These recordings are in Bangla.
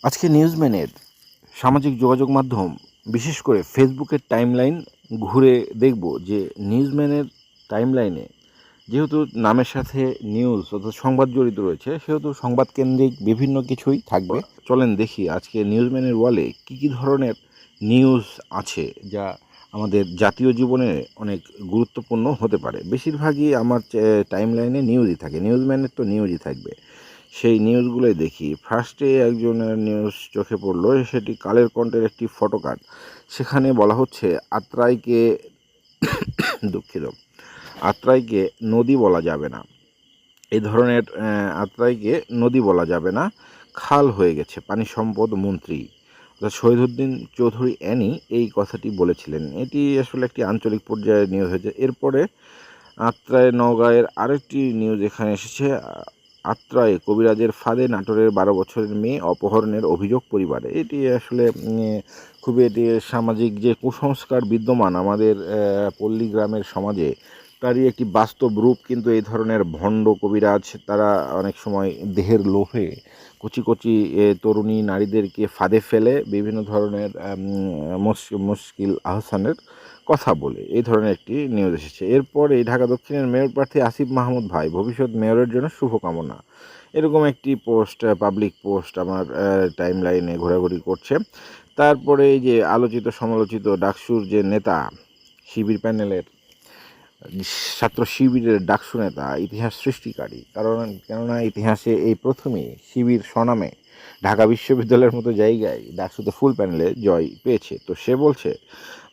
আজকে নিউজম্যানের সামাজিক যোগাযোগ মাধ্যম বিশেষ করে ফেসবুকের টাইমলাইন ঘুরে দেখব যে নিউজম্যানের টাইমলাইনে যেহেতু নামের সাথে নিউজ অর্থাৎ সংবাদ জড়িত রয়েছে সেহেতু সংবাদকেন্দ্রিক বিভিন্ন কিছুই থাকবে। চলেন দেখি আজকে নিউজম্যানের ওয়ালে কী ধরনের নিউজ আছে যা আমাদের জাতীয় জীবনে অনেক গুরুত্বপূর্ণ হতে পারে। বেশিরভাগই আমার টাইমলাইনে নিউজই থাকে, নিউজম্যানের তো নিউজই থাকবে। সেই নিউজগুলোই দেখি। ফার্স্টে একজনের নিউজ চোখে পড়লো, সেটি কালের কণ্ঠের একটি ফটোকার্ড। সেখানে বলা হচ্ছে আত্রাইকে দুঃখিত, আত্রাইকে নদী বলা যাবে না। এই ধরনের আত্রাইকে নদী বলা যাবে না, খাল হয়ে গেছে। পানি সম্পদ মন্ত্রী অর্থাৎ শহীদুদ্দিন চৌধুরী অ্যানি এই কথাটি বলেছিলেন। এটি আসলে একটি আঞ্চলিক পর্যায়ে নিউজ হয়েছে। এরপরে আত্রাই নওগাঁয়ের আরেকটি নিউজ এখানে এসেছে। আত্রাই কবিরাজের ফাঁদে নাটোরের ১২ বছরের মেয়ে অপহরণের অভিযোগ পরিবারে। এটি আসলে খুবই এটি সামাজিক যে কুসংস্কার বিদ্যমান আমাদের পল্লী গ্রামের সমাজে, তারই একটি বাস্তব রূপ। কিন্তু এই ধরনের ভণ্ড কবিরাজ তারা অনেক সময় দেহের লোভে কচি কচি তরুণী নারীদেরকে ফাঁদে ফেলে বিভিন্ন ধরনের মুশকিল আহসানের কথা বলে। এই ধরনের একটি নিউজ এসেছে। এরপর এই ঢাকা দক্ষিণের মেয়র প্রার্থী আসিফ মাহমুদ ভাই ভবিষ্যৎ মেয়রের জন্য শুভকামনা, এরকম একটি পোস্ট, পাবলিক পোস্ট আমার টাইম লাইনে ঘোরাঘুরি করছে। তারপরে এই যে আলোচিত সমালোচিত ডাকসুর যে নেতা, শিবির প্যানেলের ছাত্র শিবিরের ডাকসু নেতা, ইতিহাস সৃষ্টিকারী, কেননা ইতিহাসে এই প্রথমেই শিবির স্বনামে ঢাকা বিশ্ববিদ্যালয়ের মতো জায়গায় ডাকসুতে ফুল প্যানেলে জয় পেয়েছে। তো সে বলছে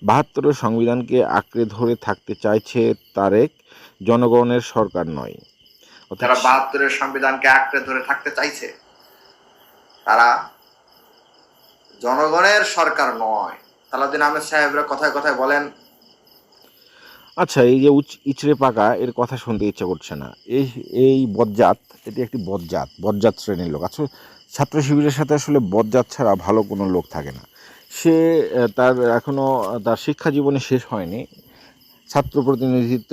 ৭২ সংবিধানকে আঁকড়ে ধরে থাকতে চাইছে তারেক, জনগণের সরকার নয়। যারা ৭২ সংবিধানকে আঁকড়ে ধরে থাকতে চাইছে তারা জনগণের সরকার নয়। সালাউদ্দিন আহমেদ সাহেবরা কথায় কথায় বলেন। আচ্ছা, এই যে ইচড়ে পাকা এর কথা শুনতে ইচ্ছা করছে না। এই বজ্জাত, এটি একটি বজ্জাত শ্রেণীর লোক। আচ্ছা, ছাত্র শিবিরের সাথে আসলে বজ্জাত ছাড়া ভালো কোনো লোক থাকে না। সে তার এখনও তার শিক্ষা জীবনে শেষ হয়নি। ছাত্র প্রতিনিধিত্ব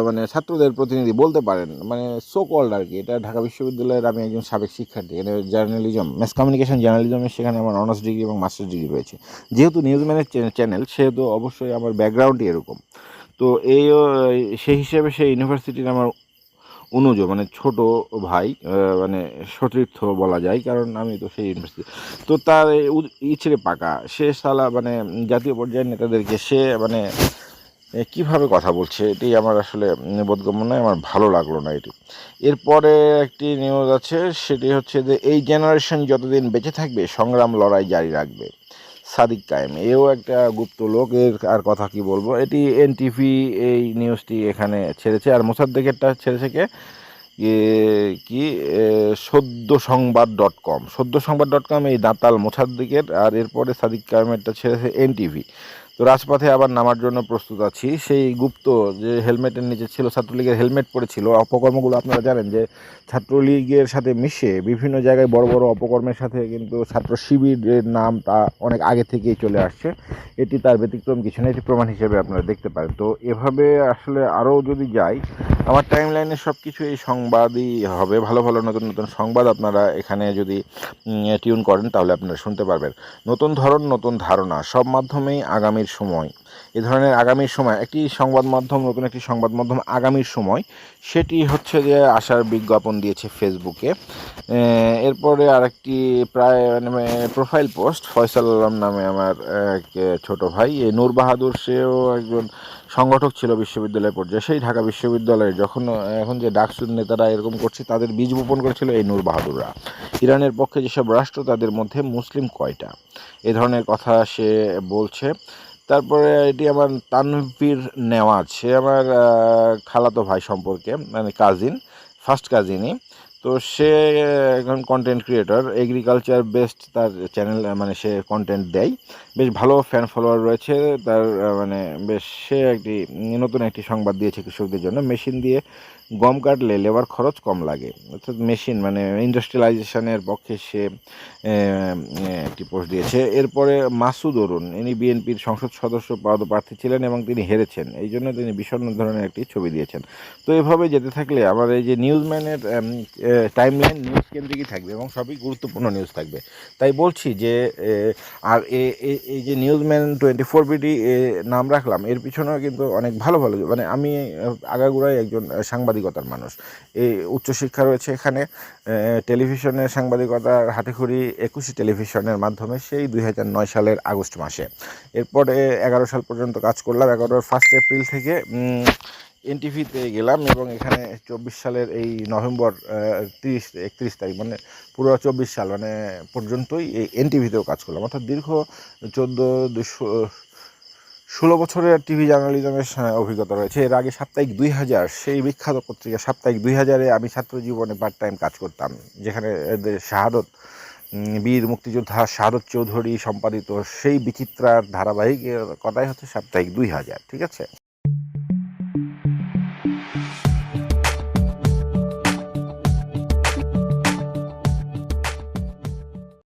মানে ছাত্রদের প্রতিনিধি বলতে পারেন, মানে সো কল্ড আর কি। এটা ঢাকা বিশ্ববিদ্যালয়ের আমি একজন সাবেক শিক্ষার্থী। এটা জার্নালিজম, ম্যাস কমিউনিকেশন জার্নালিজমের, সেখানে আমার অনার্স ডিগ্রি এবং মাস্টার্স ডিগ্রি রয়েছে। যেহেতু নিউজম্যানের চ্যানেল, সেহেতু অবশ্যই আমার ব্যাকগ্রাউন্ডই এরকম। তো সেই হিসেবে সেই ইউনিভার্সিটির আমার অনুজ মানে ছোট ভাই, মানে সতীর্থ বলা যায়, কারণ আমি তো সেই ইউনিভার্সিটি। তো তার ইচড়ে পাকা সে সালা মানে জাতীয় পর্যায়ের নেতাদেরকে সে মানে কীভাবে কথা বলছে, এটি আমার আসলে বোধগম্য নয়, আমার ভালো লাগলো না এটি। এরপরে একটি নিউজ আছে, সেটি হচ্ছে যে এই জেনারেশন যতদিন বেঁচে থাকবে সংগ্রাম লড়াই জারি রাখবে, সাদিক কায়েম। এও একটা গুপ্ত লোক, এর আর কথা কি বলবো। এটি এনটিভি এই নিউজটি এখানে ছেড়েছে। আর মোসাদ্দেকেরটা ছেড়েছে কে, কি সদ্যসংবাদ.com এই দাঁতাল মোসাদ্দেকের। আর এরপরে সাদিক কায়েমেরটা ছেড়েছে এনটিভি। তো রাজপথে আবার নামার জন্য প্রস্তুত আছি। সেই গুপ্ত যে হেলমেটের নিচে ছিল, ছাত্রলীগের হেলমেট পরেছিল, অপকর্মগুলো আপনারা জানেন যে ছাত্রলীগের সাথে মিশে বিভিন্ন জায়গায় বড় বড় অপকর্মের সাথে কিন্তু ছাত্র শিবিরের নামটা অনেক আগে থেকেই চলে আসছে। এটি তার ব্যতিক্রম কিছু না, এটি প্রমাণ হিসেবে আপনারা দেখতে পারেন। তো এভাবে আসলে আরও যদি যাই, আমার টাইম লাইনে সব কিছু এই সংবাদই হবে। ভালো ভালো নতুন নতুন সংবাদ আপনারা এখানে যদি টিউন করেন তাহলে আপনারা শুনতে পারবেন। নতুন ধরন, নতুন ধারণা, সব মাধ্যমেই আগামীর সময়। এ ধরনের আগামীর সময় একটি সংবাদ মাধ্যম, নতুন একটি সংবাদ মাধ্যম আগামীর সময়, সেটি হচ্ছে যে আসার বিজ্ঞাপন দিয়েছে ফেসবুকে। এরপরে আরেকটি প্রায় মানে প্রোফাইল পোস্ট, ফয়সাল আলম নামে আমার এক ছোটো ভাই, এই নূর বাহাদুর, সেও একজন সংগঠক ছিল বিশ্ববিদ্যালয় পর্যায়ে। সেই ঢাকা বিশ্ববিদ্যালয়ে যখন এখন যে ডাকসুর নেতারা এরকম করছে, তাদের বীজ বপন করেছিল এই নূর বাহাদুররা। ইরানের পক্ষে যেসব রাষ্ট্র, তাদের মধ্যে মুসলিম কয়টা, এ ধরনের কথা সে বলছে। তারপরে এটি আমার তানভীর নেওয়াজ, সে আমার খালাতো ভাই সম্পর্কে, মানে কাজিন, ফার্স্ট কাজিনই। তো সে এখন কন্টেন্ট ক্রিয়েটর, এগ্রিকালচার বেসড তার চ্যানেল, মানে সে কন্টেন্ট দেয়, বেশ ভালো ফ্যান ফলোয়ার রয়েছে তার। মানে বেশ সে একটি নতুন একটি সংবাদ দিয়েছে কৃষকদের জন্য, মেশিন দিয়ে গম কাটলে লেবার খরচ কম লাগে, অর্থাৎ মেশিন মানে ইন্ডাস্ট্রিয়ালাইজেশনের পক্ষে সে একটি পোস্ট দিয়েছে। এরপরে মাসুদ অরুণ, ইনি বিএনপির সংসদ সদস্য পদপ্রার্থী ছিলেন এবং তিনি হেরেছেন, এই জন্য তিনি বিষণ্ণ ধরনের একটি ছবি দিয়েছেন। তো এভাবে যেতে থাকলে আমার এই যে নিউজম্যানের টাইমলাইন নিউজ কেন্দ্রিকই থাকবে এবং সবই গুরুত্বপূর্ণ নিউজ থাকবে। তাই বলছি যে আর এই যে নিউজম্যান 24 বিডি নাম রাখলাম, এর পিছনেও কিন্তু অনেক ভালো ভালো, মানে আমি আগাগোড়াই একজন সাংবাদিকতার মানুষ, এই উচ্চশিক্ষা রয়েছে এখানে, টেলিভিশনের সাংবাদিকতার হাতেখড়ি 21 টেলিভিশনের মাধ্যমে সেই 2009 সালের আগস্ট মাসে। এরপরে 11 সাল পর্যন্ত কাজ করলাম। 1 এপ্রিল থেকে এনটিভিতে গেলাম এবং এখানে 24 সালের এই নভেম্বর 31 তারিখ মানে পুরো 24 সাল মানে পর্যন্তই এই এনটিভিতেও কাজ করলাম, অর্থাৎ দীর্ঘ 16 বছরের টিভি জার্নালিজমের অভিজ্ঞতা রয়েছে। এর আগে সাপ্তাহিক 2000, সেই বিখ্যাত পত্রিকা সাপ্তাহিক 2000-এ আমি ছাত্র জীবনে পার্ট টাইম কাজ করতাম, যেখানে এদের শাহাদত বীর মুক্তিযোদ্ধা শাহাদত চৌধুরী সম্পাদিত সেই বিচিত্রার ধারাবাহিক কথাই হচ্ছে সাপ্তাহিক 2000, ঠিক আছে।